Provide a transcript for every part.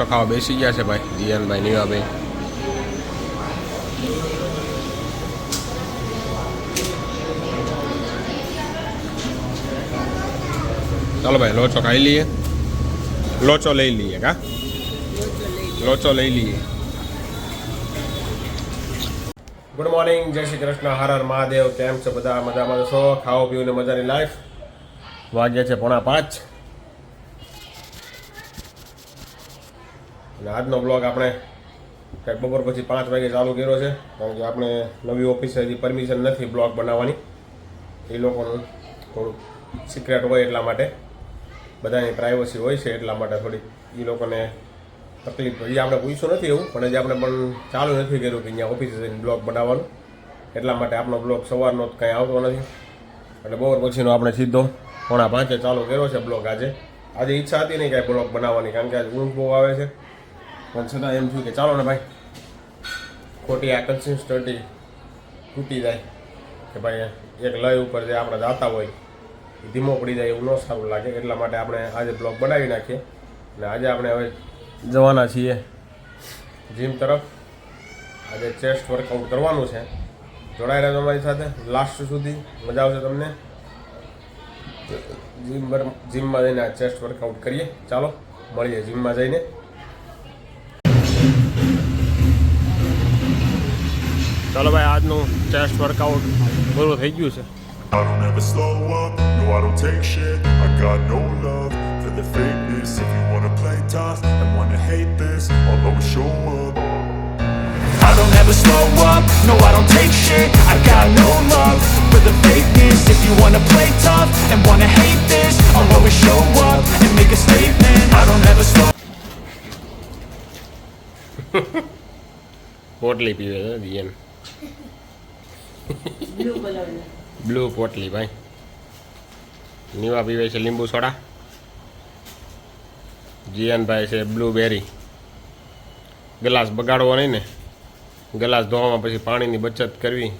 લોચો ખાવા બેસી ગયા છે ભાઈ જીયાનભાઈ નીવાભાઈ. ચાલો ભાઈ લોચો ખાઈ લઈએ, લોચો લઈ લઈએ કા લોચો લઈ લઈએ. ગુડ મોર્નિંગ, જય શ્રી કૃષ્ણ, હર હર મહાદેવ. કેમ છો બધા? મજામાં છો? ખાઓ પીવું ને મજાની લાઈફ. વાગ્યા છે 4:45 અને આજનો બ્લોગ આપણે કંઈક બપોર પછી 5 વાગે ચાલુ કર્યો છે, કારણ કે આપણે નવી ઓફિસે હજી પરમિશન નથી બ્લોગ બનાવવાની. એ લોકોનું થોડુંક સિક્રેટ હોય એટલા માટે, બધાની પ્રાઇવસી હોય છે એટલા માટે થોડીક એ લોકોને તકલીફ. હજી આપણે પૂછ્યું નથી એવું, પણ હજી આપણે પણ ચાલુ નથી કર્યું કે અહીંયા ઓફિસે જઈને બ્લોગ બનાવવાનું. એટલા માટે આપણો બ્લોગ સવારનો કંઈ આવતો નથી, એટલે બપોર પછીનો આપણે સીધો 4:45 ચાલુ કર્યો છે બ્લોગ. આજે ઈચ્છા હતી નહીં કાંઈ બ્લોગ બનાવવાની, કારણ કે આજે ઊંઘ બહુ આવે છે, પણ છતાં એમ થયું કે ચાલો ને ભાઈ, ખોટી આ કન્સિસ્ટન્સી તૂટી જાય કે ભાઈ એક લય ઉપર જે આપણે જાતા હોય એ ધીમો પડી જાય, એવું ન સારું લાગે. એટલા માટે આપણે આજે બ્લોગ બનાવી નાખીએ. અને આજે આપણે હવે જવાના છીએ જીમ તરફ. આજે ચેસ્ટ વર્કઆઉટ કરવાનું છે. જોડાઈ રહેજો અમારી સાથે લાસ્ટ સુધી, મજા આવશે તમને. જીમમાં જઈને આ ચેસ્ટ વર્કઆઉટ કરીએ. ચાલો મળીએ જીમમાં જઈને. ચાલો ભાઈ, આજનું ચેસ્ટ વર્કઆઉટ પૂરું થઈ ગયું છે. I don't ever slow up, no I don't take shit. I got no love for the fakeness. If you wanna play tough and wanna hate this, I'll always show up. I don't ever slow up, no I don't take shit. I got no love for the fakeness. If you wanna play tough and wanna hate this, I'll always show up and make a statement. I don't ever slow. પોટલી પીવે છે દિયન, blue પોટલી ભાઈ. નીવા પીવે છે લીંબુ soda, જીયાનભાઈ છે blueberry. Glass બગાડવો નહીં ને, ગ્લાસ ધોવામાં પછી પાણીની બચત કરવી.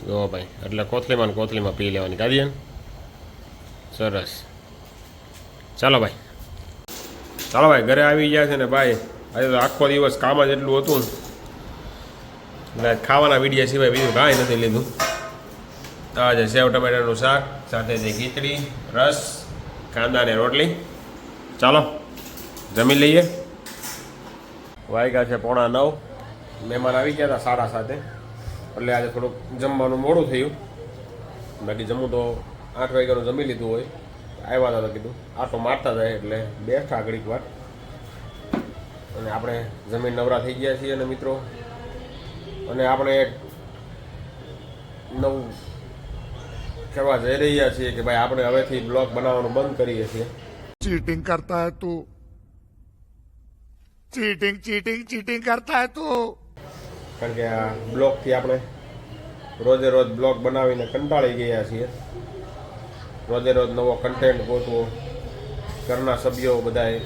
જો ભાઈ, એટલે કોથલીમાં પી લેવાની કાઢીએ. સરસ. ચાલો ભાઈ ઘરે આવી ગયા છે ને ભાઈ. આજે તો આખો દિવસ કામ જ એટલું હતું એટલે ખાવાના વિડીયા સિવાય બીજું કાંઈ નથી લીધું. આજે સેવ ટમેટાનું શાક સાથે છે ખીચડી, રસ, કાંદા ને રોટલી. ચાલો જમી લઈએ. વાગ્યા છે 8:45. મહેમાન આવી ગયા હતા 7:30, એટલે આજે થોડુંક જમવાનું મોડું થયું. બાકી જમવું તો 8 વાગ્યાનું જમી લીધું હોય. આવ્યા હતા તો કીધું આટો મારતા જાય એટલે બેઠા ઘડીક વાર. અને આપણે જમીન નવરા થઈ ગયા છીએ. અને મિત્રો, અને આપણે એક નવું કહેવા જઈ રહ્યા છીએ કે ભાઈ આપણે હવેથી બ્લોગ બનાવવાનું બંધ કરીએ છીએ. चीटिंग करता है तू, चीटिंग करता है तू. કારણ કે આ બ્લોગથી આપણે રોજે રોજ બ્લોગ બનાવીને કંટાળી ગયા છીએ. રોજે રોજ નવો કન્ટેન્ટ ગોતવો. ઘરના સભ્યો બધાએ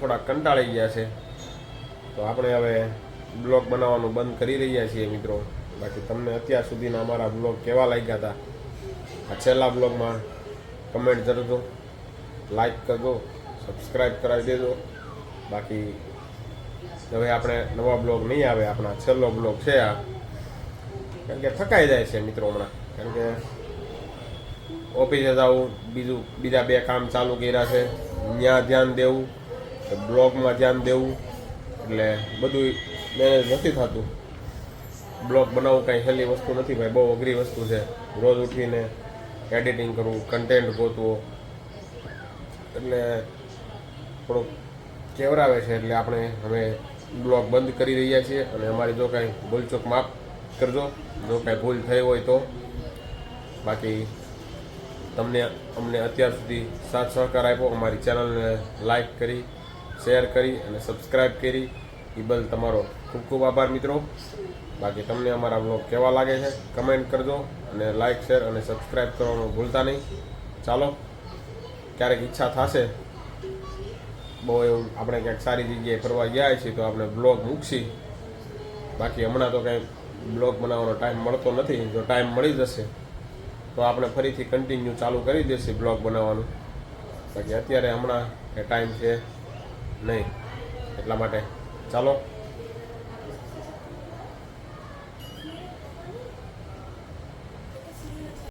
થોડા કંટાળી ગયા છે, તો આપણે હવે બ્લોગ બનાવવાનું બંધ કરી રહ્યા છીએ મિત્રો. બાકી તમને અત્યાર સુધીના અમારા બ્લોગ કેવા લાગ્યા હતા, આ છેલ્લા બ્લોગમાં કમેન્ટ કરજો, લાઈક કરજો, સબસ્ક્રાઈબ કરાવી દેજો. બાકી હવે આપણે નવા બ્લોગ નહીં આવે, આપણા છેલ્લો બ્લોગ છે આ. કારણ કે થકાઈ જાય છે મિત્રો હમણાં, કારણ કે ઓફિસે જવું, બીજા 2 કામ ચાલુ કર્યા છે, ત્યાં ધ્યાન દેવું, બ્લોગમાં ધ્યાન દેવું, એટલે બધું મેનેજ નથી થતું. બ્લોગ બનાવવું કાંઈ સહેલી વસ્તુ નથી ભાઈ, બહુ અઘરી વસ્તુ છે. રોજ ઉઠીને એડિટિંગ કરવું, કન્ટેન્ટ ગોતવો, એટલે થોડુંક કેવરાવે છે. એટલે આપણે હવે બ્લોગ બંધ કરી રહ્યા છીએ. અને અમારી જો કાંઈ ભૂલચૂક માફ કરજો, જો કાંઈ ભૂલ થઈ હોય તો. બાકી અમને અત્યાર સુધી સાથ સહકાર આપ્યો, અમારી ચેનલને લાઈક કરી, શેર કરી અને સબસ્ક્રાઈબ કરી, એ બદલ તમારો ખૂબ ખૂબ આભાર મિત્રો. બાકી તમને અમારા બ્લોગ કેવા લાગે છે કમેન્ટ કરજો, અને લાઈક, શેર અને સબસ્ક્રાઈબ કરવાનું ભૂલતા નહીં. ચાલો, ક્યારેક ઈચ્છા થશે બહુ એવું, આપણે ક્યાંક સારી જગ્યાએ ફરવા ગયા છીએ તો આપણે બ્લોગ મૂકશી. બાકી હમણાં તો કંઈ બ્લોગ બનાવવાનો ટાઈમ મળતો નથી. જો ટાઈમ મળી જશે તો આપણે ફરીથી કન્ટિન્યુ ચાલુ કરી દેશે બ્લોગ બનાવવાનું. બાકી અત્યારે હમણાં કે ટાઈમ છે નહીં. એટલા માટે ચાલો